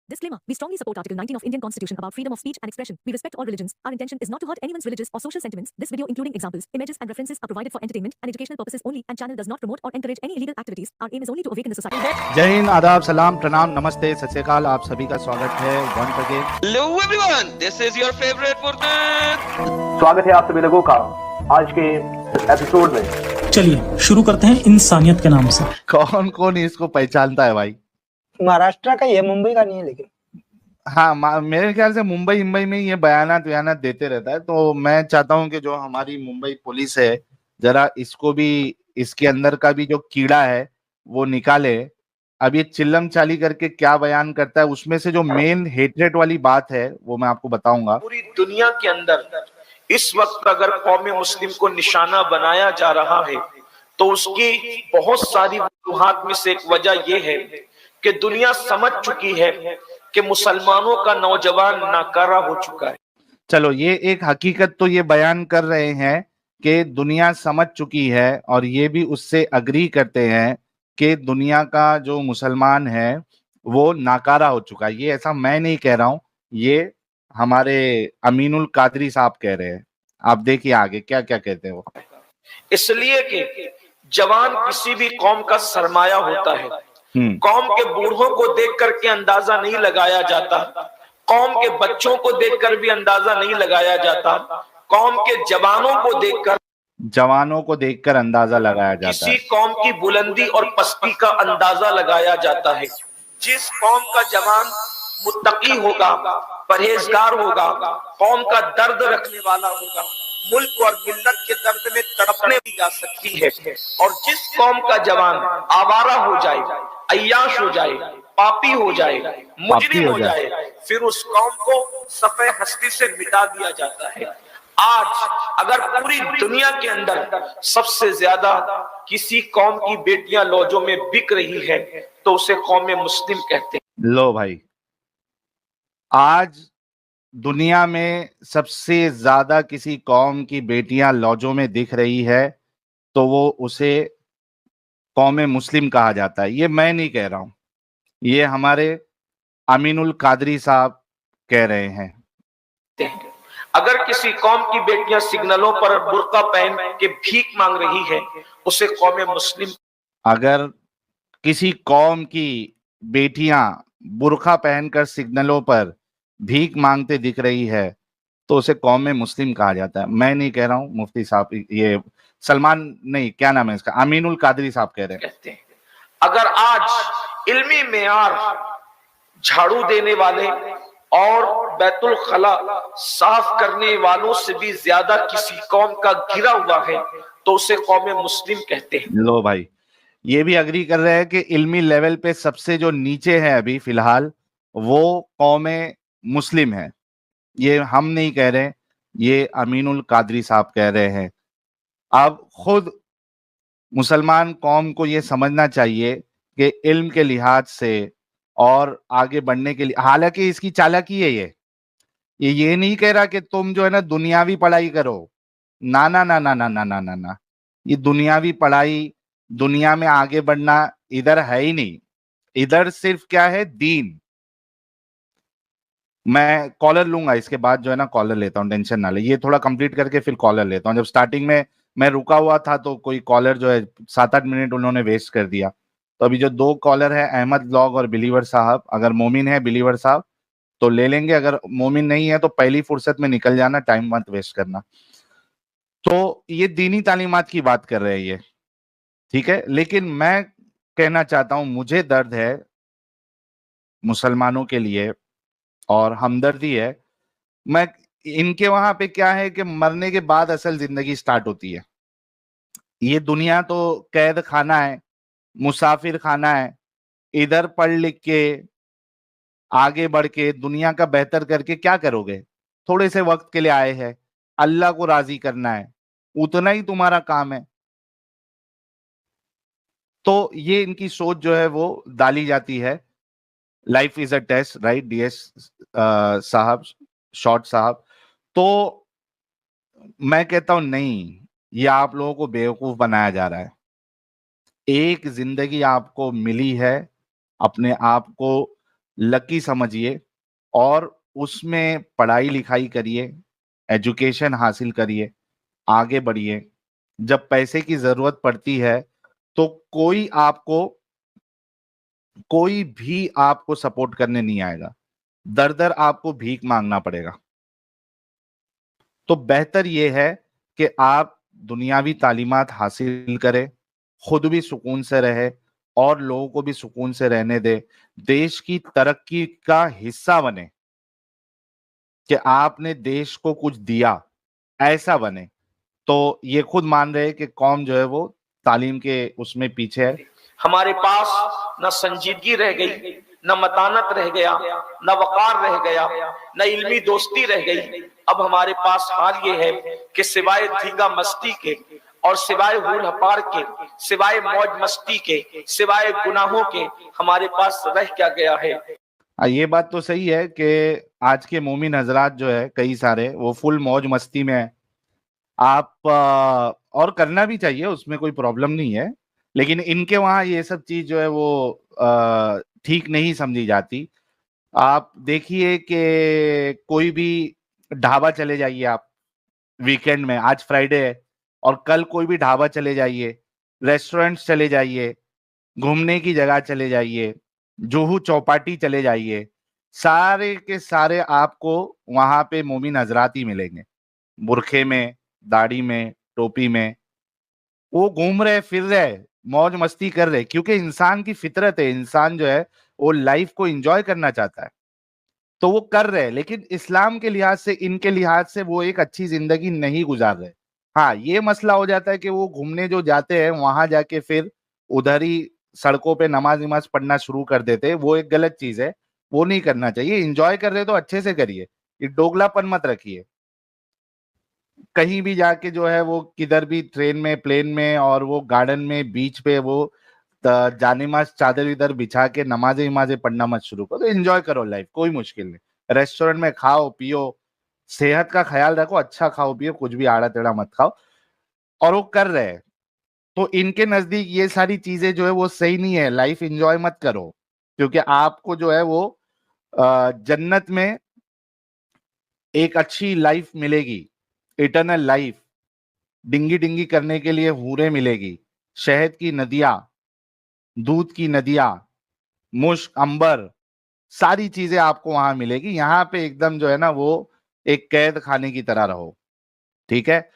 Disclaimer. We strongly support Article 19 of Indian Constitution about freedom of speech and expression. We respect all religions. Our intention is not to hurt anyone's religious or social sentiments. This video, including examples, images, and references, are provided for entertainment and educational purposes only, and channel does not promote or encourage any illegal activities. Our aim is only to awaken the society. जय हिंद, आदाब, सलाम, प्रणाम, नमस्ते, सत श्री अकाल। आप सभी का स्वागत है once again. Hello everyone, this is your favorite Furkan। स्वागत है आप सभी लोगों का आज के एपिसोड में। चलिए शुरू करते हैं इंसानियत के नाम से। कौन कौन इसको पहचानता है भाई? महाराष्ट्र का, ये मुंबई का नहीं है लेकिन हाँ, मेरे ख्याल से मुंबई में ये बयानात देते रहता है। तो मैं चाहता हूँ कि जो हमारी मुंबई पुलिस है, जरा इसको भी, इसके अंदर का भी जो कीड़ा है वो निकाले। अब ये चिल्लम चाली करके क्या बयान करता है, उसमें से जो मेन हेट्रेट वाली बात है वो मैं आपको बताऊंगा। पूरी दुनिया के अंदर इस वक्त अगर कौम मुस्लिम को निशाना बनाया जा रहा है तो उसकी बहुत सारी वजूहात में से एक वजह यह है कि दुनिया समझ चुकी है कि मुसलमानों का नौजवान नाकारा हो चुका है। चलो, ये एक हकीकत तो ये बयान कर रहे हैं कि दुनिया समझ चुकी है, और ये भी उससे अग्री करते हैं कि दुनिया का जो मुसलमान है वो नाकारा हो चुका है। ये ऐसा मैं नहीं कह रहा हूं, ये हमारे अमीनुल कादरी साहब कह रहे हैं। आप देखिए आगे क्या क्या कहते हैं वो। इसलिए कि जवान किसी भी कौम का सरमाया होता है। कौम के बूढ़ों को देख करके अंदाजा नहीं लगाया जाता, कौम के बच्चों को देखकर भी अंदाजा नहीं लगाया जाता, कौम के जवानों को देखकर अंदाजा लगाया जाता है। किसी कौम की बुलंदी और पस्ती का अंदाजा लगाया जाता है। जिस कौम का जवान मुत्तकी होगा, परहेजगार होगा, कौम का दर्द रखने वाला होगा, मुल्क और मिल्लत के दर्द में तड़पने भी जा सकती है। और जिस कौम का जवान आवारा हो जाए, अय्याश हो जाए, पापी हो जाए, मुजरिम हो जाए, फिर उस कौम को सफ़े हस्ती से मिटा दिया जाता है। आज अगर पूरी दुनिया के अंदर सबसे ज्यादा किसी कौम की बेटियां लौजों में बिक रही है तो उसे कौम मुस्लिम कहते हैं। लो भाई, आज दुनिया में सबसे ज्यादा किसी कौम की बेटियां लौजों में दिख रही है तो वो उसे कौम मुस्लिम कहा जाता है। ये मैं नहीं कह रहा हूं, ये हमारे अमीनुल कादरी साहब कह रहे हैं। अगर किसी कौम की बेटियां सिग्नलों पर बुर्का पहन के भीख मांग रही है उसे कौम मुस्लिम। अगर किसी कौम की बेटियां बुर्का पहनकर सिग्नलों पर भीख मांगते दिख रही है तो उसे कौम मुस्लिम कहा जाता है। मैं नहीं कह रहा हूं, मुफ्ती साहब, ये सलमान नहीं, क्या नाम है इसका, अमीनुल कादरी साहब कह रहे हैं। अगर आज इल्मी मेयार झाड़ू देने वाले और बैतुल खला साफ करने वालों से भी ज्यादा किसी कौम का घिरा हुआ है तो उसे कौम मुस्लिम कहते हैं। लो भाई, ये भी अग्री कर रहे हैं कि इल्मी लेवल पे सबसे जो नीचे है अभी फिलहाल वो कौम मुस्लिम है। ये हम नहीं कह रहे, ये अमीनुल कादरी साहब कह रहे हैं। अब खुद मुसलमान कौम को ये समझना चाहिए कि इल्म के लिहाज से और आगे बढ़ने के लिए, हालांकि इसकी चालाकी है, ये नहीं कह रहा कि तुम जो है ना दुनियावी पढ़ाई करो, ना ना ना ना ना ना ना ना ना, ये दुनियावी पढ़ाई, दुनिया में आगे बढ़ना इधर है ही नहीं। इधर सिर्फ क्या है, दीन। मैं कॉलर लूंगा इसके बाद, जो है ना कॉलर लेता हूँ, टेंशन ना ले, ये थोड़ा कंप्लीट करके फिर कॉलर लेता हूँ। जब स्टार्टिंग में मैं रुका हुआ था तो कोई कॉलर जो है 7-8 मिनट उन्होंने वेस्ट कर दिया। तो अभी जो 2 कॉलर है, अहमद लॉग और बिलीवर साहब, अगर मोमिन है बिलीवर साहब तो ले लेंगे, अगर मोमिन नहीं है तो पहली फुर्सत में निकल जाना, टाइम मत वेस्ट करना। तो ये दीनी तालीमात की बात कर रहे हैं ये, ठीक है। लेकिन मैं कहना चाहता हूं, मुझे दर्द है मुसलमानों के लिए और हमदर्दी है। मैं, इनके वहां पे क्या है कि मरने के बाद असल जिंदगी स्टार्ट होती है। ये दुनिया तो कैद खाना है, मुसाफिर खाना है। इधर पढ़ लिख के आगे बढ़ के दुनिया का बेहतर करके क्या करोगे? थोड़े से वक्त के लिए आए हैं, अल्लाह को राजी करना है, उतना ही तुम्हारा काम है। तो ये इनकी सोच जो है वो डाली जाती है। Life is a test, right DS साहब, शॉर्ट साहब। तो मैं कहता हूं नहीं, ये आप लोगों को बेवकूफ बनाया जा रहा है। एक जिंदगी आपको मिली है अपने आप को लकी समझिए और उसमें पढ़ाई लिखाई करिए, एजुकेशन हासिल करिए, आगे बढ़िए। जब पैसे की जरूरत पड़ती है तो कोई भी आपको सपोर्ट करने नहीं आएगा, दर दर आपको भीख मांगना पड़ेगा। तो बेहतर यह है कि आप दुनियावी तालीमात हासिल करें, खुद भी सुकून से रहे और लोगों को भी सुकून से रहने दे, देश की तरक्की का हिस्सा बने, कि आपने देश को कुछ दिया, ऐसा बने। तो ये खुद मान रहे हैं कि कौम जो है वो तालीम के उसमें पीछे है। हमारे पास न संजीदगी रह गई, न मतानत रह गया, न वकार रह गया, न इल्मी दोस्ती रह गई। अब हमारे पास हाल ये है कि सिवाय धींगा मस्ती के और सिवाय हुल हपार के, सिवाय मौज मस्ती के, सिवाय गुनाहों के हमारे पास रह क्या गया है। ये बात तो सही है कि आज के मोमिन हजरात जो है कई सारे वो फुल मौज मस्ती में है। आप और करना भी चाहिए, उसमें कोई प्रॉब्लम नहीं है, लेकिन इनके वहां ये सब चीज जो है वो ठीक नहीं समझी जाती। आप देखिए कि कोई भी ढाबा चले जाइए आप वीकेंड में, आज फ्राइडे है और कल कोई भी ढाबा चले जाइए, रेस्टोरेंट्स चले जाइए, घूमने की जगह चले जाइए, जुहू चौपाटी चले जाइए, सारे के सारे आपको वहां पे मोमिन हजरात ही मिलेंगे, बुरखे में, दाढ़ी में, टोपी में। वो घूम रहे, फिर रहे, मौज मस्ती कर रहे, क्योंकि इंसान की फितरत है, इंसान जो है वो लाइफ को एंजॉय करना चाहता है, तो वो कर रहे हैं। लेकिन इस्लाम के लिहाज से, इनके लिहाज से वो एक अच्छी जिंदगी नहीं गुजार रहे। हाँ, ये मसला हो जाता है कि वो घूमने जो जाते हैं वहां जाके फिर उधर ही सड़कों पे नमाज नमाज पढ़ना शुरू कर देते हैं, वो एक गलत चीज है, वो नहीं करना चाहिए। एंजॉय कर रहे तो अच्छे से करिए, ये दोगलापन मत रखिए। कहीं भी जाके जो है वो किधर भी ट्रेन में, प्लेन में, और वो गार्डन में, बीच पे वो जानेमाज चादर इधर बिछा के नमाजें वमाजें पढ़ना मत शुरू करो। एंजॉय करो लाइफ, कोई मुश्किल नहीं। रेस्टोरेंट में खाओ पियो, सेहत का ख्याल रखो, अच्छा खाओ पियो, कुछ भी आड़ा टेढ़ा मत खाओ। और वो कर रहे हैं तो इनके नजदीक ये सारी चीजें जो है वो सही नहीं है। लाइफ एंजॉय मत करो, क्योंकि आपको जो है वो जन्नत में एक अच्छी लाइफ मिलेगी, इटर्नल लाइफ। डिंगी डिंगी करने के लिए हूरें मिलेगी, शहद की नदियां, दूध की नदियां, मुश्क, अंबर, सारी चीजें आपको वहां मिलेगी। यहाँ पे एकदम जो है ना वो एक कैद खाने की तरह रहो। ठीक है,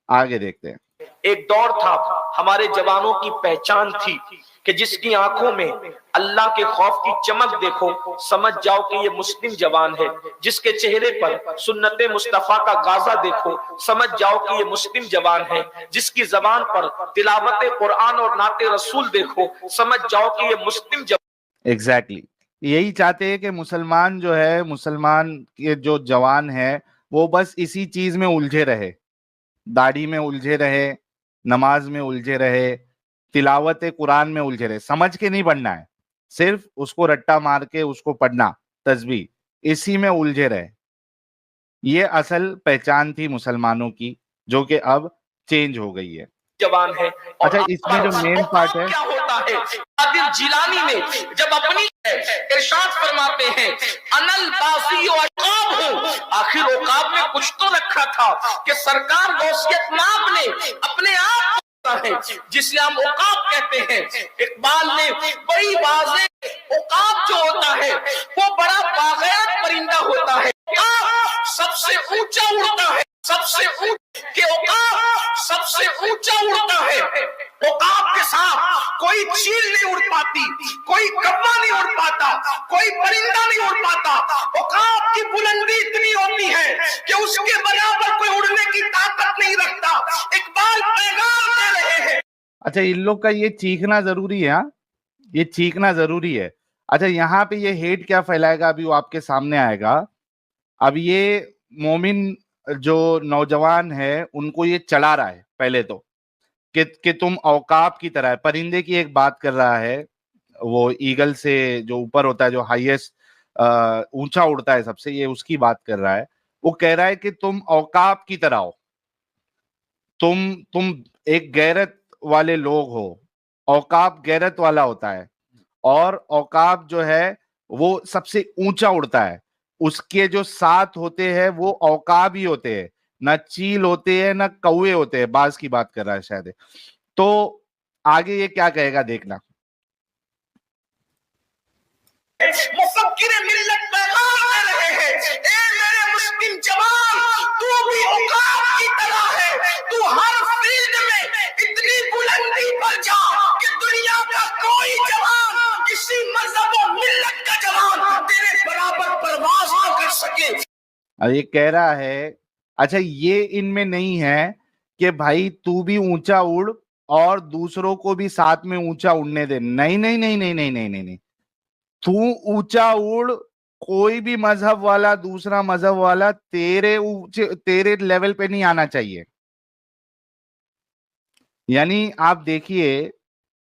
आगे देखते हैं। एक दौर था, हमारे जवानों की पहचान थी कि जिसकी आंखों में अल्लाह के खौफ की चमक देखो, समझ जाओ कि ये मुस्लिम जवान है। जिसके चेहरे पर सुन्नते मुस्तफा का गाजा देखो, समझ जाओ कि ये मुस्लिम जवान है। जिसकी जबान पर तिलावत कुरान और नाते रसूल देखो, समझ जाओ कि ये मुस्लिम जवान। एग्जैक्टली यही चाहते हैं कि मुसलमान जो है, मुसलमान के जो जवान है वो बस इसी चीज में उलझे रहे, दाढ़ी में उलझे रहे, नमाज में उलझे रहे, तिलावत कुरान में उलझे रहे। समझ के नहीं पढ़ना है, सिर्फ उसको रट्टा मार के उसको पढ़ना, तस्बीह, इसी में उलझे रहे। ये असल पहचान थी मुसलमानों की, जो कि अब चेंज हो गई है। जवान है। अच्छा, इसमें जो मेन पार्ट है, क्या होता है, कादिर जिलानी ने जब अपनी इरशाद फरमाते हैं, अनल बासी और औकाब हूं। आखिर औकाब में कुछ तो रखा था कि सरकार गौसियत नाब ने अपने आप है जिसे हम औकाब कहते हैं। इकबाल ने बड़ी वाज़ेह, औकाब जो होता है वो बड़ा बाग़ैरत परिंदा होता है। सबसे ऊंचा उड़ता है, सबसे सबसे ऊंचा उड़ता है। औकाब के साथ कोई चील नहीं उड़ पाती, कोई कब्बा नहीं उड़ पाता, कोई परिंदा नहीं उड़ पाता। औकाब की बुलंदी इतनी होती है कि उसके बराबर कोई उड़ने की ताकत नहीं रखता। इकबाल पैगाम दे रहे हैं। अच्छा, इन लोग का ये चीखना जरूरी है, हाँ, ये चीखना जरूरी है। अच्छा, यहाँ पे ये हेट क्या फैलाएगा अभी वो आपके सामने आएगा। अब ये मोमिन जो नौजवान है उनको ये चढ़ा रहा है पहले तो, कि तुम औकाब की तरह है। परिंदे की एक बात कर रहा है, वो ईगल से जो ऊपर होता है, जो हाईएस्ट ऊंचा उड़ता है सबसे, ये उसकी बात कर रहा है। वो कह रहा है कि तुम औकाब की तरह हो, तुम एक गैरत वाले लोग हो। औकाब गैरत वाला होता है, और औकाब जो है वो सबसे ऊंचा उड़ता है, उसके जो साथ होते हैं वो औकाब ही होते हैं, ना चील होते हैं ना कौवे होते हैं, बाज की बात कर रहा है शायद। तो आगे ये क्या कहेगा देखना। मुफक्किर मिल्लत पैगाम दे रहे हैं, ए मेरे मुस्लिम जवान, तू भी औकाब की तरह है, तू हर फील्ड में इतनी बुलंदी पर जा कि दुनिया का कोई जवान, किसी मजहब और मिल्लत का जवान तेरे बराबर परवाज न कर सके। अब ये कह रहा है, अच्छा ये इनमें नहीं है कि भाई तू भी ऊंचा उड़ और दूसरों को भी साथ में ऊंचा उड़ने दे, नहीं नहीं नहीं नहीं नहीं नहीं नहीं, नहीं। तू ऊंचा उड़, कोई भी मजहब वाला दूसरा मजहब वाला तेरे लेवल पे नहीं आना चाहिए। यानी आप देखिए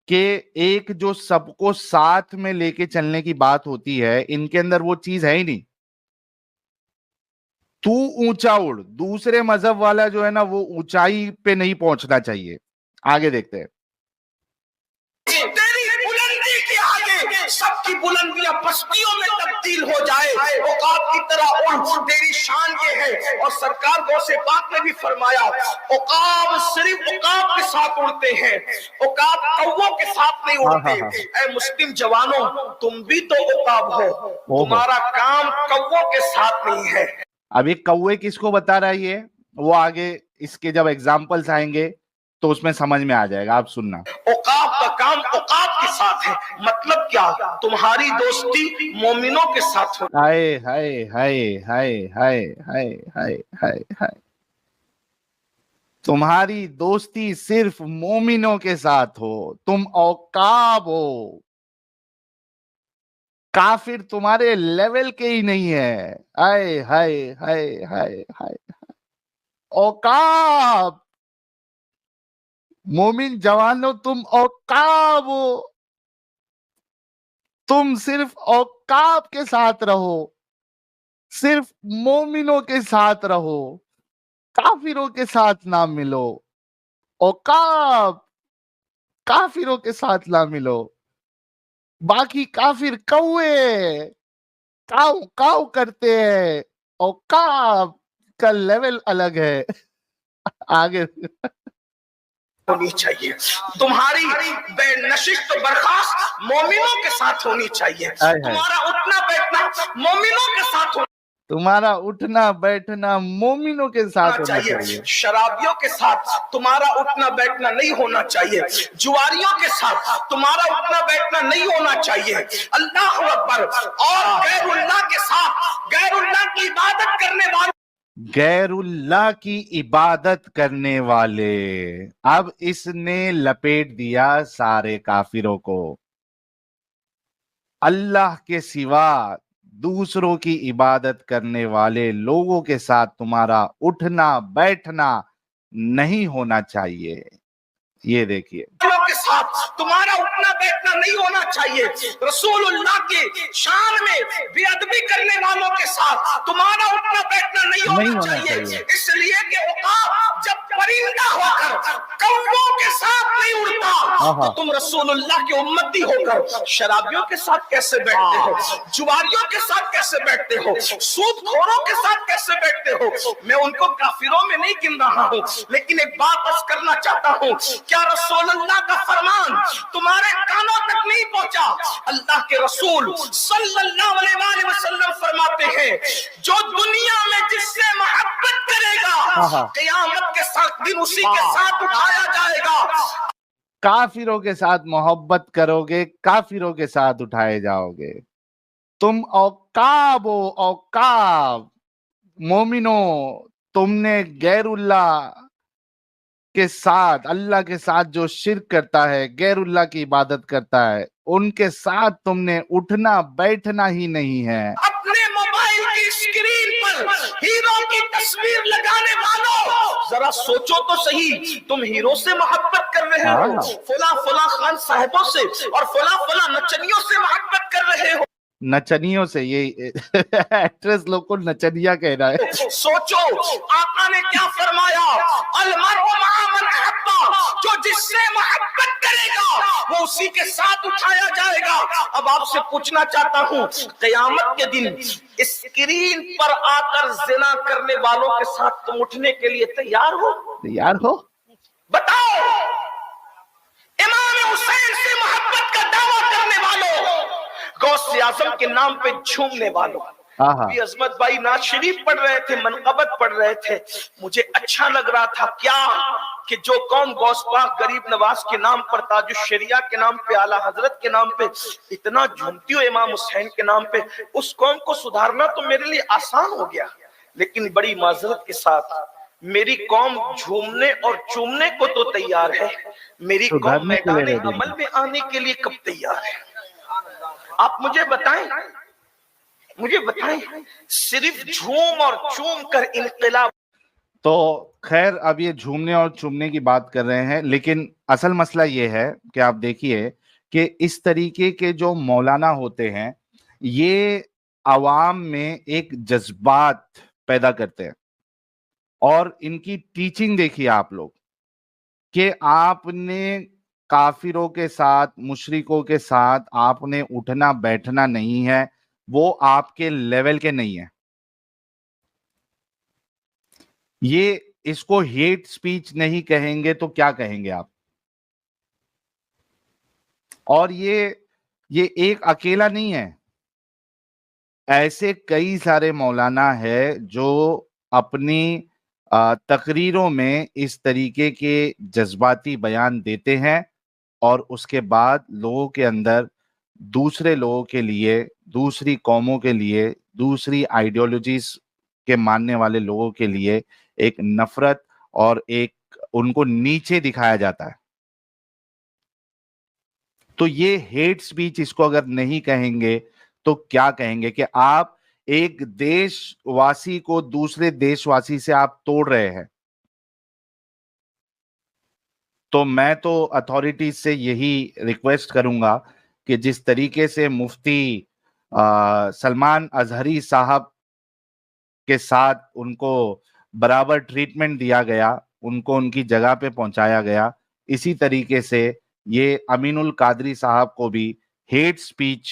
कि एक जो सबको साथ में लेके चलने की बात होती है, इनके अंदर वो चीज है ही नहीं। तू ऊंचा उड़, दूसरे मजहब वाला जो है ना वो ऊंचाई पे नहीं पहुंचना चाहिए। आगे देखते हैं। तेरी बुलंदी के आगे सबकी बुलंदियां पस्तियों में तब्दील हो जाए, औकाब की तरह उड़, तेरी शान ये है। और सरकार गौसे पाक ने भी फरमाया, औकाब सिर्फ औकाब के साथ उड़ते हैं, औकाब कौवों के साथ नहीं उड़ते। ऐ मुस्लिम जवानों, तुम भी तो औकाब हो, तुम्हारा काम कौवों के साथ नहीं है। अब ये कौवे किसको बता रहा है, ये वो आगे इसके जब एग्जाम्पल्स आएंगे तो उसमें समझ में आ जाएगा, आप सुनना। औकाब का काम औकाब के साथ है, मतलब क्या, तुम्हारी दोस्ती मोमिनों के साथ हो। हाय हाय हाय हाय हाय हाय हाय हाय हाय, तुम्हारी दोस्ती सिर्फ मोमिनों के साथ हो, तुम औकाब हो, काफिर तुम्हारे लेवल के ही नहीं है। हाय हाय हाय हाय हाय, औकाब, मोमिन जवानों तुम औकाब हो, तुम सिर्फ औकाब के साथ रहो, सिर्फ मोमिनों के साथ रहो, काफिरों के साथ ना मिलो। औकाब, काफिरों के साथ ना मिलो। बाकी काफिर कौवे काव काव करते हैं, औकाब का लेवल अलग है। आगे होनी चाहिए, तुम्हारी बेनशिस्त बर्खास्त मोमिनों के साथ होनी चाहिए, तुम्हारा उठना बैठना मोमिनों के साथ तुम्हारा उठना बैठना मोमिनों के साथ होना चाहिए। शराबियों के साथ तुम्हारा उठना बैठना नहीं होना चाहिए, जुआरियों के साथ तुम्हारा उठना बैठना नहीं होना चाहिए। अल्लाह अकबर। और गैरुल्लाह के साथ, गैरुल्लाह की इबादत करने वाले, गैरुल्लाह की इबादत करने वाले, अब इसने लपेट दिया सारे काफिरों को। अल्लाह के सिवा दूसरों की इबादत करने वाले लोगों के साथ तुम्हारा उठना बैठना नहीं होना चाहिए। ये देखिए, के साथ तुम्हारा उठना बैठना नहीं होना चाहिए। रसूलुल्लाह के शान में बेअदबी करने वालों के साथ तुम्हारा उठना बैठना नहीं होना चाहिए। इसलिए कि औकाब जब परिंदा होकर कौवों के साथ नहीं उड़ता, तो तुम रसूलुल्लाह के उम्मती होकर शराबियों के साथ कैसे बैठते हो, जुआरियों के साथ कैसे बैठते हो, सूदखोरों के साथ कैसे बैठते हो। मैं उनको काफिरों में नहीं गिन रहा हूँ, लेकिन एक बात बस करना चाहता हूँ, क्या रसूलुल्लाह का फरमान तुम्हारे कानों तक नहीं पहुंचा? अल्लाह के रसूल सल्लल्लाहु अलैहि वसल्लम फरमाते हैं, जो दुनिया में जिससे मोहब्बत करेगा क़यामत के साथ दिन उसी के साथ उठाया जाएगा। काफिरों के साथ मोहब्बत करोगे, काफिरों के साथ उठाए जाओगे। तुम औकाब हो, औकाब। मोमिनो, तुमने गैरुल्लाह के साथ, अल्लाह के साथ जो शिर्क करता है, गैरुल्लाह की इबादत करता है, उनके साथ तुमने उठना बैठना ही नहीं है। अपने मोबाइल की स्क्रीन पर हीरो की तस्वीर लगाने वालों, जरा सोचो तो सही, तुम हीरो से मोहब्बत कर रहे हो, फला फला खान साहिबों से और फला फला नचनियों से मोहब्बत कर रहे हो। नचनियों से, ये एक्ट्रेस लोग को नचनिया कह रहा है। सोचो आका ने क्या फरमाया, अलमरउ मअ मन अहब्बा, जो जिससे मोहब्बत करेगा वो उसी के साथ उठाया जाएगा। अब आपसे पूछना चाहता हूं, क़यामत के दिन स्क्रीन पर आकर जिना करने वालों के साथ तुम उठने के लिए तैयार हो? तैयार हो? बताओ, इमाम हुसैन से मोहब्बत का दावा करने वालों, गौसे आजम के नाम पे झूमने वालों। भी अजमत भाई नाज शरीफ पढ़ रहे थे, मनक़बत पढ़ रहे थे, मुझे अच्छा लग रहा था क्या कि जो कौम गौस पाक गरीब नवाज के नाम पर, ताजुश शरिया के नाम पे, आला हजरत के नाम पे इतना झूमती हो इमाम हुसैन के नाम पे, उस कौम को सुधारना तो मेरे लिए आसान हो गया। लेकिन बड़ी माजरत के साथ मेरी कौम झूमने और चूमने को तो तैयार है, मेरी कौम मैदान अमल में आने के लिए कब तैयार है? आप मुझे बताएं, सिर्फ झूम और चूम कर इनकलाब। तो खैर, अब ये झूमने और चूमने की बात कर रहे हैं, लेकिन असल मसला ये है कि आप देखिए कि इस तरीके के जो मौलाना होते हैं ये आवाम में एक जज्बात पैदा करते हैं। और इनकी टीचिंग देखिए आप लोग कि आपने काफिरों के साथ, मुशरिकों के साथ आपने उठना बैठना नहीं है, वो आपके लेवल के नहीं है। ये इसको हेट स्पीच नहीं कहेंगे तो क्या कहेंगे आप? और ये एक अकेला नहीं है, ऐसे कई सारे मौलाना है जो अपनी तकरीरों में इस तरीके के जज्बाती बयान देते हैं और उसके बाद लोगों के अंदर दूसरे लोगों के लिए, दूसरी कौमों के लिए, दूसरी आइडियोलॉजीज के मानने वाले लोगों के लिए एक नफरत और एक उनको नीचे दिखाया जाता है। तो ये हेट स्पीच इसको अगर नहीं कहेंगे तो क्या कहेंगे कि आप एक देशवासी को दूसरे देशवासी से आप तोड़ रहे हैं। तो मैं तो अथॉरिटीज से यही रिक्वेस्ट करूंगा कि जिस तरीके से मुफ्ती सलमान अजहरी साहब के साथ उनको बराबर ट्रीटमेंट दिया गया, उनको उनकी जगह पे पहुंचाया गया, इसी तरीके से ये अमीनुल कादरी साहब को भी हेट स्पीच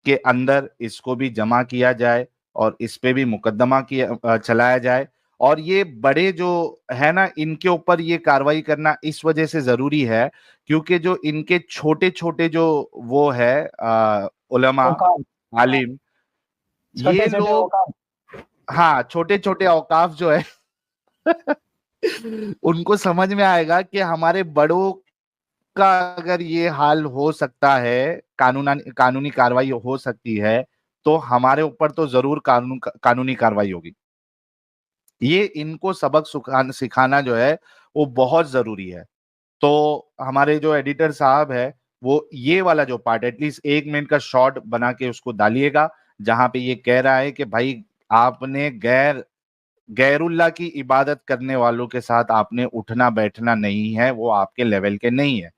के अंदर इसको भी जमा किया जाए और इस पे भी मुकदमा किया चलाया जाए। और ये बड़े जो है ना, इनके ऊपर ये कार्रवाई करना इस वजह से जरूरी है क्योंकि जो इनके छोटे छोटे जो वो है उलमा, आलिम, ये लोग, हाँ, छोटे छोटे औकाफ जो है उनको समझ में आएगा कि हमारे बड़ों का अगर ये हाल हो सकता है, कानूनी कार्रवाई हो सकती है, तो हमारे ऊपर तो जरूर कानूनी कार्रवाई होगी। ये इनको सबक सिखाना जो है वो बहुत जरूरी है। तो हमारे जो एडिटर साहब है वो ये वाला जो पार्ट एटलीस्ट 1 मिनट का शॉर्ट बना के उसको डालिएगा, जहां पे ये कह रहा है कि भाई आपने गैरुल्लाह की इबादत करने वालों के साथ आपने उठना बैठना नहीं है, वो आपके लेवल के नहीं है।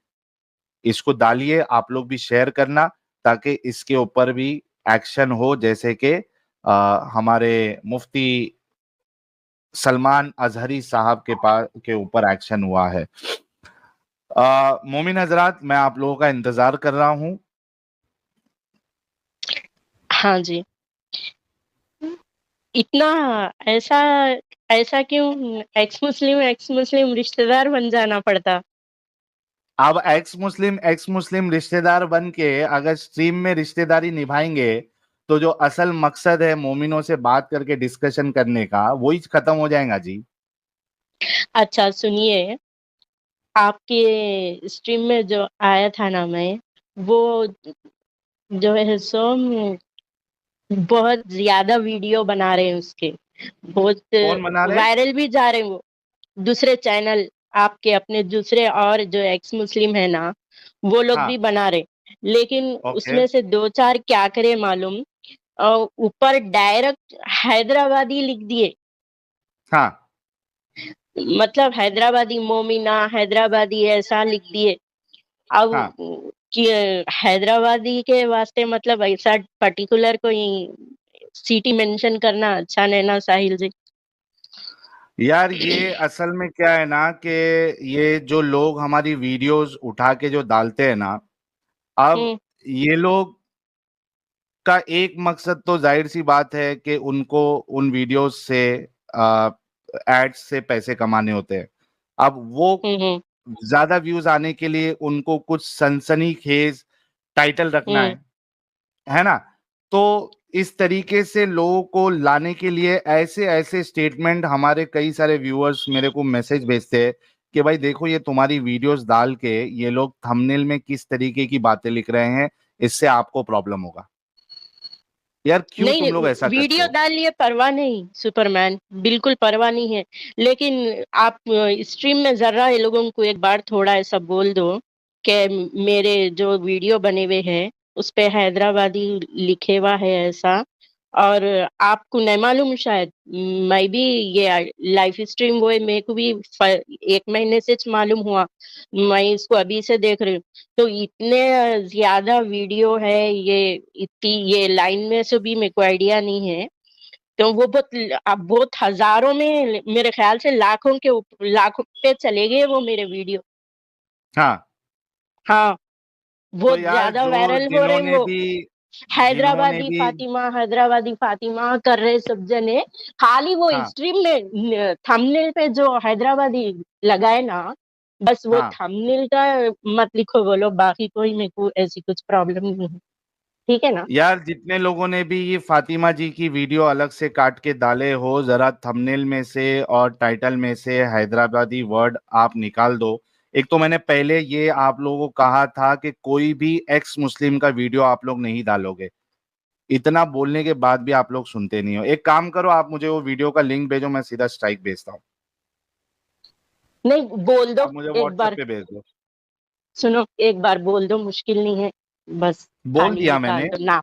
इसको डालिए, आप लोग भी शेयर करना ताकि इसके ऊपर भी एक्शन हो, जैसे कि हमारे मुफ्ती सलमान अजहरी साहब के ऊपर एक्शन हुआ है। मोमिन हजरात, मैं आप लोगों का इंतजार कर रहा हूं। हाँ जी, इतना ऐसा ऐसा क्यों एक्स मुस्लिम रिश्तेदार बन जाना पड़ता? अब एक्स मुस्लिम रिश्तेदार बन के अगर स्ट्रीम में रिश्तेदारी निभाएंगे तो जो असल मकसद है मोमिनों से बात करके डिस्कशन करने का, वही खत्म हो जाएगा जी। अच्छा सुनिए, आपके स्ट्रीम में जो आया था ना, मैं वो जो है सो बहुत ज्यादा वीडियो बना रहे हैं उसके, बहुत कौन बना रहे? वायरल भी जा रहे हैं वो दूसरे चैनल आपके, अपने दूसरे और जो एक्स मुस्लिम है ना वो लोग भी बना रहे, लेकिन उसमें से 2-4 क्या करे मालूम, ऊपर डायरेक्ट हैदराबादी लिख दिए। हाँ, मतलब हैदराबादी मोमिना, हैदराबादी ऐसा लिख दिए। अब हाँ। कि हैदराबादी के वास्ते मतलब ऐसा पर्टिकुलर कोई सिटी मेंशन करना अच्छा नहीं ना साहिल जी। यार ये असल में क्या है ना कि ये जो लोग हमारी वीडियोस उठा के जो डालते हैं ना, अब ये लोग का एक मकसद तो जाहिर सी बात है कि उनको उन वीडियोस से एड्स से पैसे कमाने होते हैं। अब वो ज्यादा व्यूज आने के लिए उनको कुछ सनसनीखेज टाइटल रखना है ना? तो इस तरीके से लोगों को लाने के लिए ऐसे ऐसे स्टेटमेंट हमारे कई सारे व्यूअर्स मेरे को मैसेज भेजते हैं कि भाई देखो ये तुम्हारी वीडियोस डाल के ये लोग थंबनेल में किस तरीके की बातें लिख रहे हैं, इससे आपको प्रॉब्लम होगा। यार क्यों नहीं तुम लोग ऐसा करते वीडियो हो? डालिए, परवाह नहीं सुपरमैन, बिल्कुल परवाह नहीं है। लेकिन आप स्ट्रीम में जरा ये लोगों को एक बार थोड़ा ऐसा बोल दो कि मेरे जो वीडियो बने हुए हैं उस पे हैदराबादी लिखे हुआ है ऐसा, और आपको नहीं मालूम शायद, मैं भी ये लाइव स्ट्रीम वो है, मेरे को भी 1 महीने से मालूम हुआ, मैं इसको अभी से देख रही हूँ। तो इतने ज्यादा वीडियो है, ये इतनी ये लाइन में से भी मेरे को आइडिया नहीं है। तो वो अब बहुत हजारों में, मेरे ख्याल से लाखों पे चले गए वो मेरे वीडियो। हाँ, हाँ, तो बहुत यार ज्यादा जो वायरल हो रहे हैं जिन्होंने वो। भी जिन्होंने हैदराबादी भी फातिमा, हैदराबादी फातिमा कर रहे सब जने। खाली वो हाँ स्ट्रीम में थंबनेल पे जो हैदराबादी लगाए ना, बस वो हाँ थंबनेल का मत लिखो बोलो, बाकी कोई मेरे को ऐसी कुछ प्रॉब्लम नहीं है, ठीक है ना? यार जितने लोगों ने भी ये फातिमा जी की वीडियो अलग से काट के डाले हो, जरा थंबनेल में से और टाइटल में से हैदराबादी वर्ड आप निकाल दो। एक तो मैंने पहले ये आप लोगों को कहा था कि कोई भी एक्स मुस्लिम का वीडियो आप लोग नहीं डालोगे। इतना बोलने के बाद भी आप लोग सुनते नहीं हो। एक काम करो, आप मुझे वो वीडियो का लिंक भेजो, मैं सीधा स्ट्राइक भेजता हूँ। नहीं, बोल दो आप मुझे एक व्हाट्सएप बार, पे भेज दो। सुनो एक बार बोल दो, मुश्किल नहीं है, बस बोल खाली दिया निकाल मैंने, दो ना।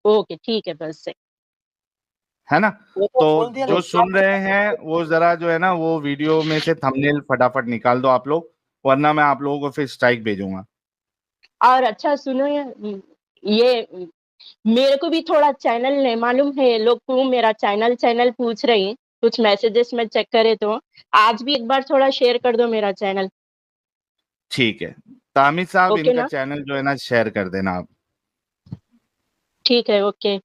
ओके ठीक है, बस से है ना? वो तो तो बोल दिया जो लेकिन सुन रहे हैं वो जरा जो है ना वो वीडियो में से थंबनेल फटाफट निकाल दो आप लोग, वरना मैं आप लोगों को फिर स्ट्राइक भेजूंगा। और अच्छा सुनो ये मेरे को भी थोड़ा चैनल नहीं मालूम है, लोग को मेरा चैनल चैनल पूछ रही हैं, कुछ मैसेजेस में चेक करे तो आज भी एक बार थोड़ा शेयर कर दो मेरा चैनल। ठीक है, तामिद साहब ओके इनका ना? चैनल जो है ना शेयर कर देना आप। ठीक है, ओके।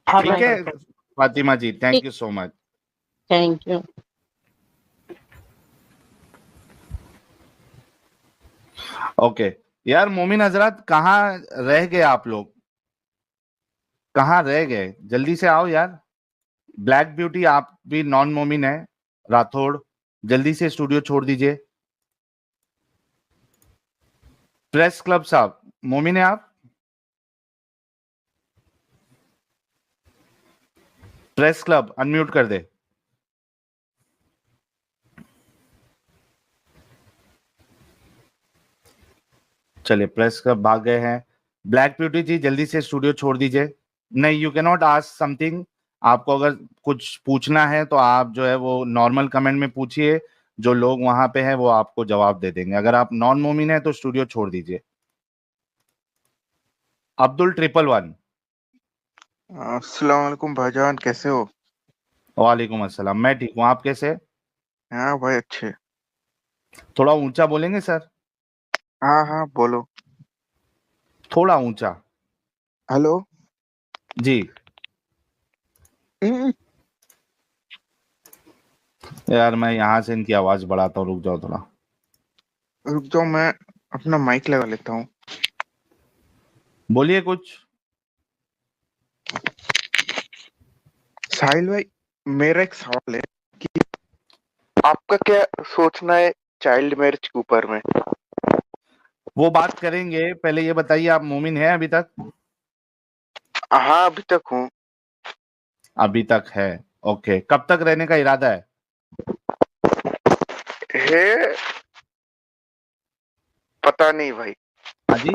ठीक है फातिमा जी, थैंक ठीक, you so much. Thank you. Okay. यार मोमिन हजरत कहाँ रह गए आप लोग? कहाँ रह गए? जल्दी से आओ यार। ब्लैक ब्यूटी आप भी नॉन मोमिन है, राठौड़ जल्दी से स्टूडियो छोड़ दीजिए। प्रेस क्लब साहब मोमिन है आप? प्रेस क्लब अनम्यूट कर दे। चलिए प्रेस क्लब भाग गए हैं। ब्लैक ब्यूटी जी जल्दी से स्टूडियो छोड़ दीजिए। नहीं, you can not ask something. आपको अगर कुछ पूछना है तो आप जो है वो नॉर्मल कमेंट में पूछिए, जो लोग वहां पे हैं वो आपको जवाब दे देंगे। अगर आप नॉन मोमिन है तो स्टूडियो छोड़ दीजिए। अब्दुल 111। अस्सलाम वालेकुम भाईजान, कैसे हो? वालेकुम अस्सलाम, मैं ठीक हूँ, आप कैसे? हाँ भाई, अच्छे। थोड़ा ऊंचा बोलेंगे सर? हाँ हाँ, बोलो। थोड़ा ऊंचा। हेलो। जी। हम्म, यार मैं यहाँ से इनकी आवाज बढ़ाता हूँ, रुक जाओ थोड़ा। रुक जाओ, मैं अपना माइक लगा लेता हूँ। बोलिए कुछ। साहिल भाई, मेरा एक सवाल है कि आपका क्या सोचना है चाइल्ड मैरिज के ऊपर में? वो बात करेंगे, पहले ये बताइए आप मोमिन हैं अभी तक? हाँ, अभी तक हूँ। अभी तक है। ओके, कब तक रहने का इरादा है? है, पता नहीं भाई, हाँ जी।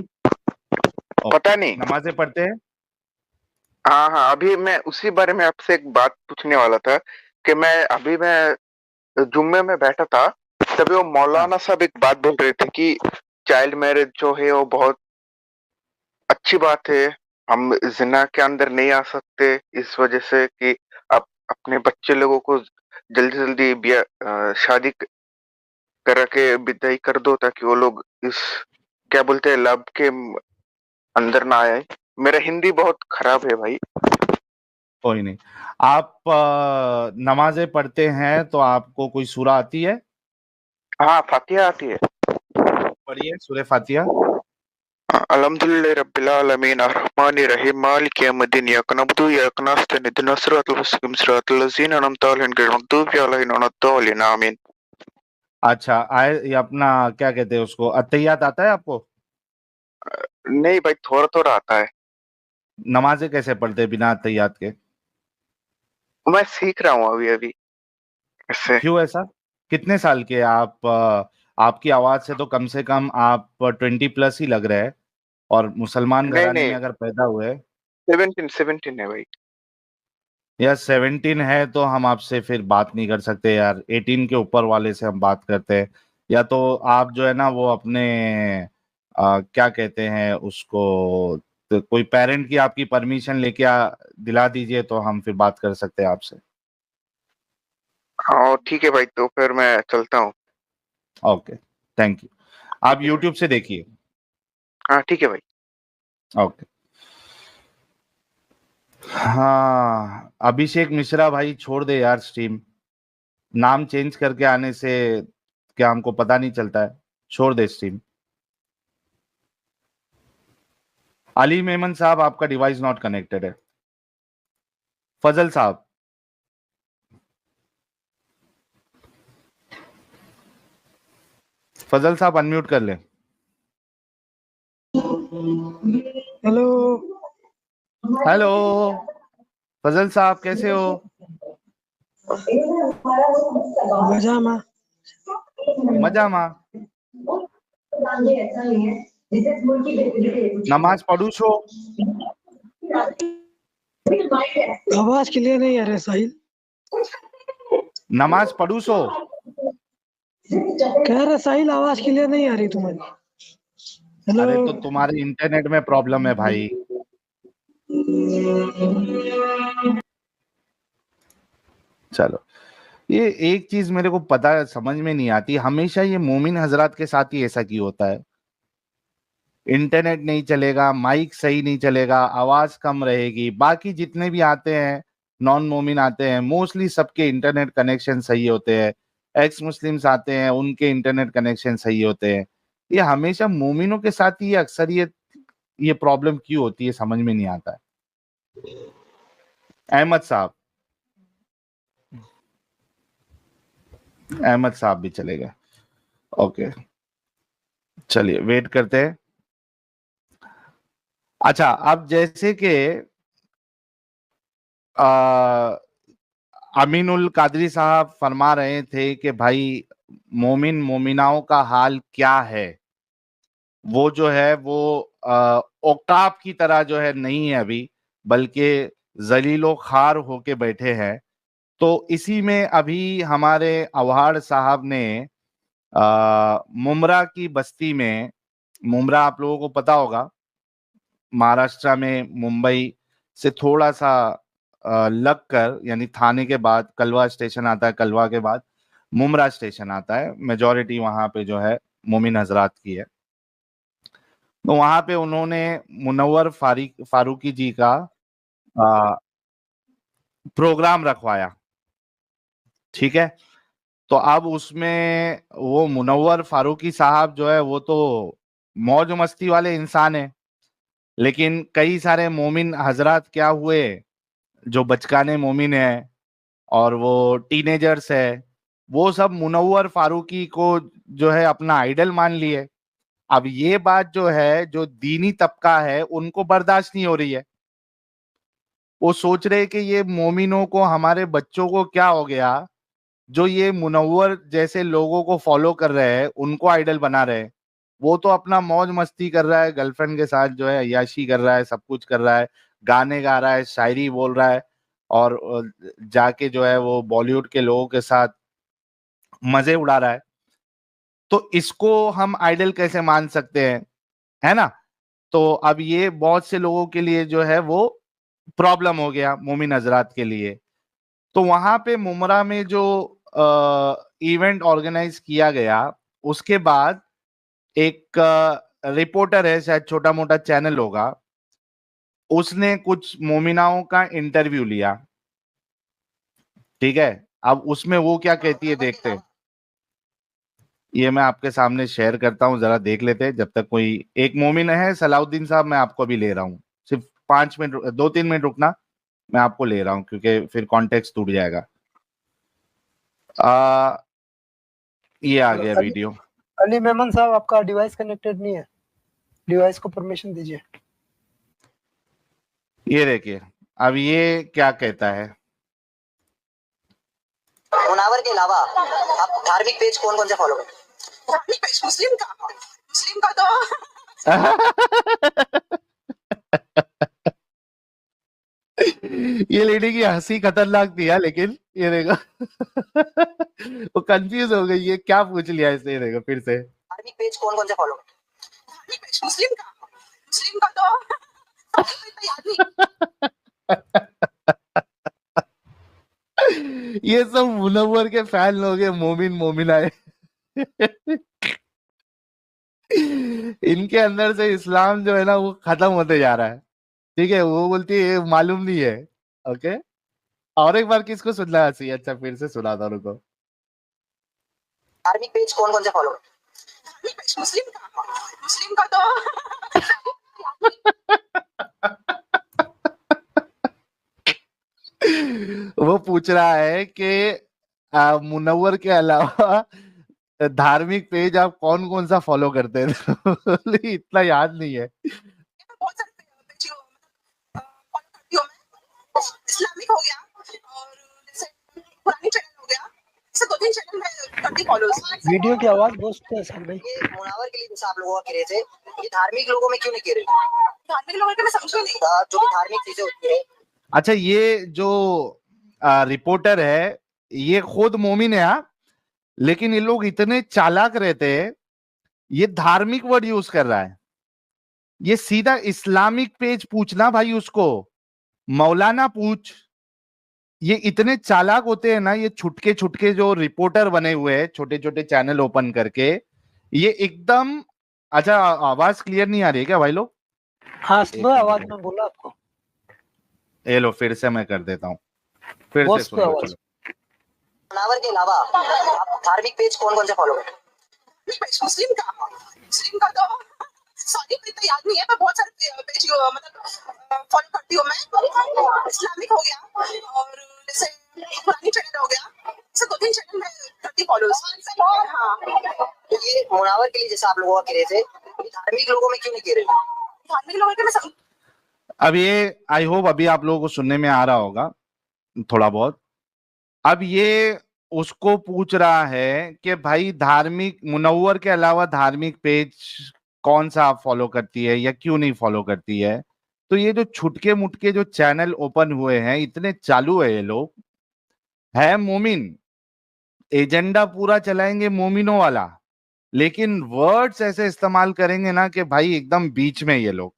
पता नहीं। नमाजें पढ़ते हैं? हाँ हाँ, अभी मैं उसी बारे में आपसे एक बात पूछने वाला था कि मैं जुम्मे में बैठा था, तभी वो मौलाना साहब एक बात बोल रहे थे कि चाइल्ड मैरिज जो है वो बहुत अच्छी बात है। हम जिना के अंदर नहीं आ सकते इस वजह से कि आप अपने बच्चे लोगों को जल्दी जल्दी शादी करा के विदाई कर दो, ताकि वो लोग इस क्या बोलते हैं लब के अंदर ना आए। मेरा हिंदी बहुत खराब है भाई। कोई नहीं। आप नमाजें पढ़ते हैं तो आपको कोई सूरा आती है? हाँ, फातिहा आती है। पढ़िए सूरह फातिहा। अल्हम्दुलिल्लाहि रब्बिल आलमीन अर्रहमानिर रहीम मालिकि यौमिद्दीन इय्याका नअबुदु व इय्याका नस्तईन इहदिनस सिरातल मुस्तकीम सिरातल लज़ीना अनअमता अलैहिम गैरिल मग़दूबि अलैहिम वलद्दालिन आमीन। अच्छा, आए ये अपना क्या कहते हैं उसको, अत्तहियात आता है आपको? नहीं भाई, थोड़ा थोड़ा आता है। नमाजें कैसे पढ़ते हैं बिना अत्तहियात के? मैं सीख रहा हूँ अभी अभी इससे। क्यों ऐसा? कितने साल के आप? आपकी आवाज से कम आप 20+ ही लग रहे हैं, और मुसलमान नहीं घराने में नहीं, अगर पैदा हुए। 17 है भाई। या 17 है तो हम आपसे फिर बात नहीं कर सकते यार, 18 के ऊपर वाले से हम बात करते हैं। या तो आप जो है ना वो अपने क्या कहते हैं उसको, तो कोई पेरेंट की आपकी परमिशन लेके दिला दीजिए तो हम फिर बात कर सकते हैं आपसे। हाँ ठीक है भाई, तो फिर मैं चलता हूँ। Okay, thank you. आप यूट्यूब से देखिए। हाँ ठीक है भाई। ओके। हाँ, अभिषेक मिश्रा भाई छोड़ दे यार स्ट्रीम। नाम चेंज करके आने से क्या हमको पता नहीं चलता है? छोड़ दे स्ट्रीम। अली मेमन साहब, आपका डिवाइस नॉट कनेक्टेड है। फजल साहब, फजल साहब अनम्यूट कर ले। हेलो। हेलो फजल साहब, कैसे हो? मजामा। मजामा। नमाज पढ़ू छो? आवाज क्लियर नहीं आ रहा साहिल। नमाज पढ़ू सो? कह रहे साहिल आवाज क्लियर नहीं आ रही तुम्हारी। हेलो। अरे तो तुम्हारे इंटरनेट में प्रॉब्लम है भाई। चलो, ये एक चीज मेरे को पता समझ में नहीं आती, हमेशा ये मोमिन हजरात के साथ ही ऐसा क्यों होता है? इंटरनेट नहीं चलेगा, माइक सही नहीं चलेगा, आवाज कम रहेगी, बाकी जितने भी आते हैं नॉन मोमिन आते हैं मोस्टली सबके इंटरनेट कनेक्शन सही होते हैं। एक्स मुस्लिम्स आते हैं उनके इंटरनेट कनेक्शन सही होते हैं। ये हमेशा मोमिनों के साथ ही अक्सरियत ये प्रॉब्लम क्यों होती है समझ में नहीं आता है। अहमद साहब, अहमद साहब भी चले गए। ओके, चलिए वेट करते हैं। अच्छा, अब जैसे कि अमीनुल कादरी साहब फरमा रहे थे कि भाई मोमिन मोमिनाओं का हाल क्या है, वो जो है वो औकाब की तरह जो है नहीं है अभी, बल्कि जलीलो खार होके बैठे हैं। तो इसी में अभी हमारे अवहार साहब ने मुमरा की बस्ती में, मुमरा आप लोगों को पता होगा महाराष्ट्र में, मुंबई से थोड़ा सा लग कर, यानी थाने के बाद कलवा स्टेशन आता है, कलवा के बाद मुमरा स्टेशन आता है, मेजॉरिटी वहां पे जो है मोमिन हजरात की है। तो वहां पे उन्होंने मुनव्वर फारूकी जी का प्रोग्राम रखवाया, ठीक है। तो अब उसमें वो मुनव्वर फारूकी साहब जो है वो तो मौज मस्ती वाले इंसान है, लेकिन कई सारे मोमिन हजरात क्या हुए जो बचकाने मोमिन है और वो टीनेजर्स है, वो सब मुनव्वर फारूकी को जो है अपना आइडल मान लिए। अब ये बात जो है, जो दीनी तबका है उनको बर्दाश्त नहीं हो रही है। वो सोच रहे कि ये मोमिनों को, हमारे बच्चों को क्या हो गया जो ये मुनव्वर जैसे लोगों को फॉलो कर रहे हैं, उनको आइडल बना रहे हैं। वो तो अपना मौज मस्ती कर रहा है, गर्लफ्रेंड के साथ जो है अय्याशी कर रहा है, सब कुछ कर रहा है, गाने गा रहा है, शायरी बोल रहा है, और जाके जो है वो बॉलीवुड के लोगों के साथ मजे उड़ा रहा है। तो इसको हम आइडल कैसे मान सकते हैं, है ना? तो अब ये बहुत से लोगों के लिए जो है वो प्रॉब्लम हो गया, मोमिन हजरात के लिए। तो वहां पे मुमरा में जो इवेंट ऑर्गेनाइज किया गया, उसके बाद एक रिपोर्टर है, शायद छोटा मोटा चैनल होगा, उसने कुछ मोमिनाओं का इंटरव्यू लिया, ठीक है। अब उसमें वो क्या कहती है देखते हैं, ये मैं आपके सामने शेयर करता हूं, जरा देख लेते हैं। जब तक कोई एक मोमिन है, सलाउद्दीन साहब, मैं आपको भी ले रहा हूं, सिर्फ 5 मिनट, 2-3 मिनट रुकना, मैं आपको ले रहा हूं क्योंकि फिर कॉन्टेक्स्ट टूट जाएगा। ये आ गया वीडियो। अली मेमन साहब, आपका डिवाइस कनेक्टेड नहीं है, डिवाइस को परमिशन दीजिए। ये देखिए, अब ये क्या कहता है। मुनावर के अलावा आप धार्मिक पेज कौन कौन से फॉलो करते हैं? धार्मिक पेज मुस्लिम का तो ये लेडी की हंसी खतरनाक थी यार, लेकिन ये देखो वो कंफ्यूज हो गई, ये क्या पूछ लिया इसने। ये देखो फिर से, धार्मिक पेज कौन कौन से फॉलो करते हैं? धार्मिक पेज मुस्लिम का तो याद नहीं। ये सब मुनव्वर के फैन लोग हैं, मोमिन आए इनके अंदर से इस्लाम जो है ना वो खत्म होते जा रहा है, ठीक है। वो बोलती है मालूम नहीं है, ओके। और एक बार किसको सुनना है? अच्छा फिर से सुना था उनको। धार्मिक पेज कौन कौन से फॉलो करते हैं? धार्मिक पेज मुस्लिम का तो वो पूछ रहा है कि मुनव्वर के अलावा धार्मिक पेज आप कौन कौन सा फॉलो करते हैं? इतना याद नहीं है। बहुत सारे पेज फॉलो करती हूं मैं। इस्लामिक हो गया और जैसे पुरानी चैनल हो गया, ऐसे 2-3 चैनल मैं करती फॉलो। वीडियो की आवाज बहुत है सर भाई। ये मुनावर के लिए जैसे आप लोगों का कह रहे थे, ये धार्मिक लोगों में क्यों नहीं कह रहे? धार्मिक लोगों के मैं समझ नहीं, जो भी धार्मिक चीजें होती है। अच्छा, ये जो रिपोर्टर है ये खुद मोमिन है, लेकिन ये लोग इतने चालाक रहते हैं, ये धार्मिक वर्ड यूज कर रहा है। ये सीधा इस्लामिक पेज पूछना भाई, उसको मौलाना पूछ। ये इतने चालाक होते हैं ना, ये छुटके छुटके जो रिपोर्टर बने हुए हैं, छोटे छोटे चैनल ओपन करके, ये एकदम। अच्छा, आवाज क्लियर नहीं आ रही है क्या भाई लोग? हाँ, आवाज में बोला आपको। ये लो, फिर से मैं कर देता हूँ, फिर से सुनो। चलो, मुनावर के अलावा आप धार्मिक पेज कौन कौन से फॉलो करते हैं? मुस्लिम का तो सॉरी मुझे याद नहीं है, मैं बहुत सारे पेज मतलब फॉलो करती हूँ मैं। इस्लामिक हो गया और जैसे पुरानी चैनल हो गया, ऐसे 2-3 चैनल मैं करती फॉलो। हाँ, ये मुनावर के लिए जैसे आप लोगों का कह रहे थे, ये धार्मिक लोगों में क्यों नहीं कह रहे? धार्मिक लोगों के मैं अब ये आई होप अभी आप लोगों को सुनने में आ रहा होगा थोड़ा बहुत। अब ये उसको पूछ रहा है कि भाई धार्मिक, मुनव्वर के अलावा धार्मिक पेज कौन सा आप फॉलो करती है या क्यों नहीं फॉलो करती है? तो ये जो छुटके मुटके जो चैनल ओपन हुए हैं, इतने चालू है ये लोग, है मोमिन, एजेंडा पूरा चलाएंगे मोमिनों वाला, लेकिन वर्ड्स ऐसे इस्तेमाल करेंगे ना कि भाई एकदम बीच में ये लोग।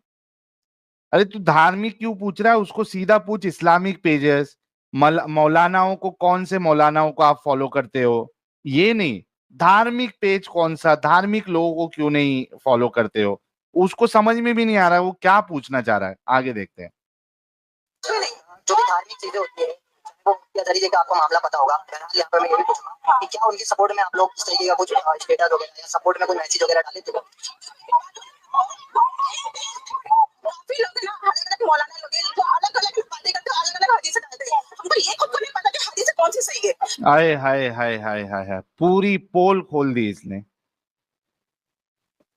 अरे तू धार्मिक क्यों पूछ रहा है? उसको सीधा पूछ इस्लामिक पेजेस, मौलानाओं को, कौन से मौलानाओं को आप फॉलो करते हो, ये नहीं। धार्मिक पेज कौन सा, धार्मिक लोगों को क्यों नहीं फॉलो करते हो? उसको समझ में भी नहीं आ रहा है वो क्या पूछना चाह रहा है। आगे देखते हैं। जो भी धार्मिक चीजें होती है, वो तरीके का आपको मामला पता होगा। बहरहाल यहाँ पर मैं ये भी पूछूंगा कि क्या उनकी सपोर्ट में आप लोग इस तरीके का कुछ स्टेटस वगैरह या सपोर्ट में कोई मैसेज वगैरह डाले थे? काफी लोग ना अलग-अलग मौलाना लोग हैं जो अलग-अलग बातें करते हैं, अलग-अलग हदीसें डालते हैं। हमको ये खुद को नहीं पता कि हदीस कौन सी सही है। हाय हाय हाय हाय हाय हाय, पूरी पोल खोल दी इसने।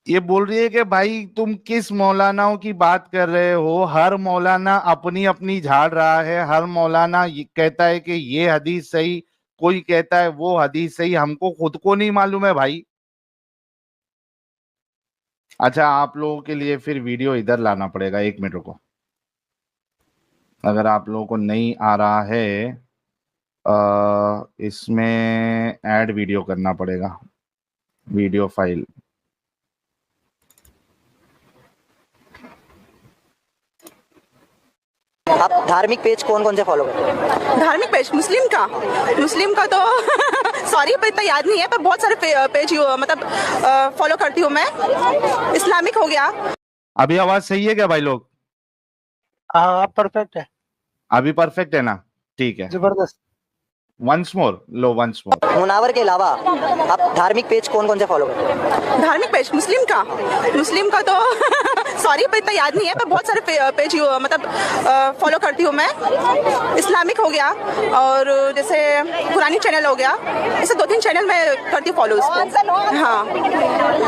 ये बोल रही है कि भाई तुम किस मौलानाओं की बात कर रहे हो? हर मौलाना अपनी अपनी झाड़ रहा है, हर मौलाना ये कहता है कि ये हदीस सही, कोई कहता है वो हदीस सही, हमको खुद को नहीं मालूम है भाई। अच्छा, आप लोगों के लिए फिर वीडियो इधर लाना पड़ेगा, 1 मिनट रुको। अगर आप लोगों को नहीं आ रहा है, इसमें ऐड वीडियो करना पड़ेगा, वीडियो फाइल। आप धार्मिक पेज कौन कौन से फॉलो करते हैं? धार्मिक पेज मुस्लिम का तो सॉरी पर इतना याद नहीं है, पर बहुत सारे पेज मतलब फॉलो करती हूँ मैं। इस्लामिक हो गया। अभी आवाज सही है क्या भाई लोग? हाँ परफेक्ट है, अभी परफेक्ट है ना? ठीक है, जबरदस्त। वंस मोर लो, वंस मोर। मुनावर के अलावा आप धार्मिक पेज कौन कौन से फॉलो करते हैं? धार्मिक पेज मुस्लिम का तो सॉरी पर इतना याद नहीं है, पर बहुत सारे पेज मतलब फॉलो करती हूँ मैं। इस्लामिक हो गया और जैसे कुरानी चैनल हो गया, ऐसे 2-3 चैनल मैं करती हूँ फॉलो उसको। हाँ,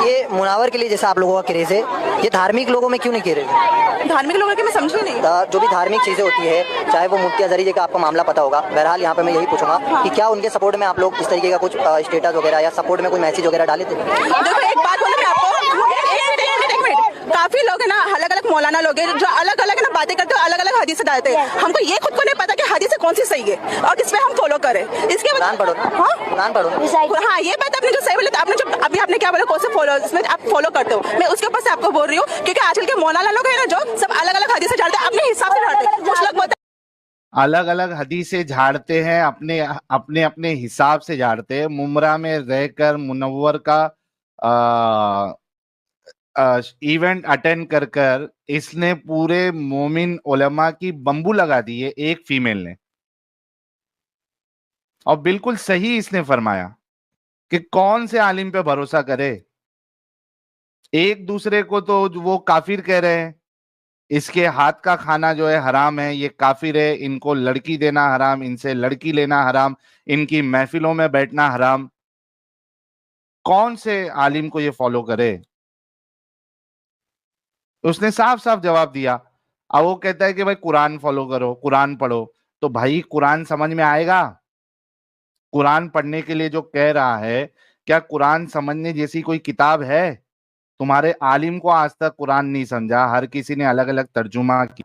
ये मुनावर के लिए जैसा आप लोगों का क्रेज है, ये धार्मिक लोगों में क्यों नहीं क्रेज है? धार्मिक लोगों के मैं समझी नहीं। जो भी धार्मिक चीजें होती है, चाहे वो मुफ्ती अजहरी का आपका मामला पता होगा, बहरहाल यहाँ पे मैं यही पूछूंगा कि क्या उनके सपोर्ट में आप लोग इस तरीके का कुछ स्टेटस वगैरह या सपोर्ट में कोई मैसेज वगैरह डाले थे? देखो एक बात बोलूं मैं आपको, एक मिनट, काफी लोग है ना, अलग अलग मौलाना लोग हैं जो अलग अलग ना बातें करते हैं, अलग अलग हदीसें डालते हैं। हमको ये खुद को नहीं पता कि हदीसें कौन सी सही है और किस पे हम फॉलो करें। इसके कुरान पढ़ो ना। हाँ कुरान पढ़ो। हाँ, ये बात आपने जो सही बोला, आपने जो अभी आपने क्या बोला, कौन से फॉलो इसमें आप फॉलो करते हो, मैं उसके ऊपर से आपको बोल रही हूँ, क्योंकि आजकल के मौलाना लोग है ना जो सब अलग अलग हदीसें डालते हैं, अपने हिसाब से डालते हैं। कुछ लोग बोलते अलग अलग हदीसें झाड़ते हैं, अपने अपने हिसाब से झाड़ते हैं। मुमरा में रहकर मुनव्वर का इवेंट अटेंड कर कर इसने पूरे मोमिन उलमा की बम्बू लगा दी है एक फीमेल ने, और बिल्कुल सही इसने फरमाया कि कौन से आलिम पे भरोसा करे। एक दूसरे को तो वो काफिर कह रहे हैं, इसके हाथ का खाना जो है हराम है, ये काफिर है, इनको लड़की देना हराम, इनसे लड़की लेना हराम, इनकी महफिलों में बैठना हराम। कौन से आलिम को ये फॉलो करे? उसने साफ साफ जवाब दिया। अब वो कहता है कि भाई कुरान फॉलो करो, कुरान पढ़ो। तो भाई कुरान समझ में आएगा? कुरान पढ़ने के लिए जो कह रहा है, क्या कुरान समझने जैसी कोई किताब है? तुम्हारे आलिम को आज तक कुरान नहीं समझा, हर किसी ने अलग अलग तर्जुमा की,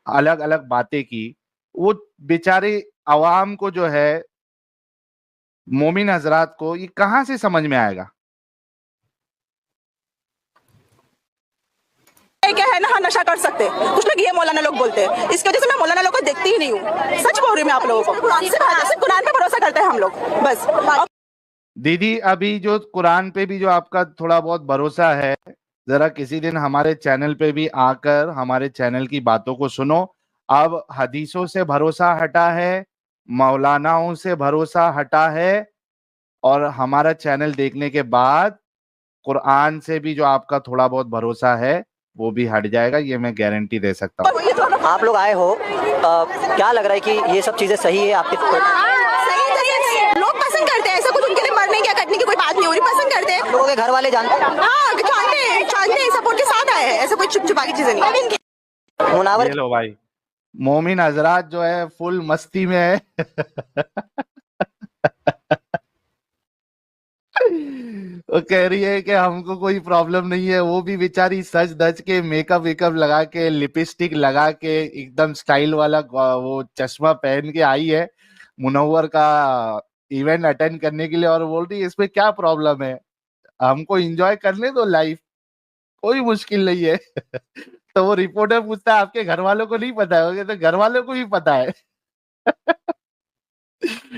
अलग अलग बातें की। वो बेचारे अवाम को जो है, मोमिन हजरात को, ये कहां से समझ में आएगा? क्या है ना, हाँ नशा कर सकते हैं कुछ लोग, ये मौलाना लोग बोलते हैं। इसकी वजह से मैं मौलाना लोग को देखती ही नहीं हूँ, सच बोल रही हूँ मैं आप लोगों को। सिर्फ कुरान पे भरोसा करते हैं हम लोग बस। दीदी अभी जो कुरान पे भी जो आपका थोड़ा बहुत भरोसा है, जरा किसी दिन हमारे चैनल पे भी आकर हमारे चैनल की बातों को सुनो। अब हदीसों से भरोसा हटा है, मौलानाओं से भरोसा हटा है, और हमारा चैनल देखने के बाद कुरान से भी जो आपका थोड़ा बहुत भरोसा है वो भी हट जाएगा, ये मैं गारंटी दे सकता हूँ। आप लोग आए हो, क्या लग रहा है कि ये सब चीजें सही है आपके? लोग पसंद करते हैं, ऐसा कुछ उनके लिए मरने क्या कटने की कोई बात नहीं हो रही, पसंद करते हैं। लोगों के घर वाले जानते हैं? हाँ जानते हैं, सपोर्ट के साथ आए हैं, ऐसा कोई छुपा की चीजें नहीं। मुनावर, ये लो भाई, मोमिन हजरात जो है फुल मस्ती में है। वो कह रही है कि हमको कोई प्रॉब्लम नहीं है, वो भी बेचारी सज धज के मेकअप वेकअप लगा के, लिपस्टिक लगा के, एकदम स्टाइल वाला वो चश्मा पहन के आई है मुनव्वर का इवेंट अटेंड करने के लिए, और बोल रही है इसमें क्या प्रॉब्लम है, हमको एंजॉय करने दो लाइफ, कोई मुश्किल नहीं है। तो वो रिपोर्टर पूछता है आपके घर वालों को नहीं पता है? तो घर वालों को भी पता है।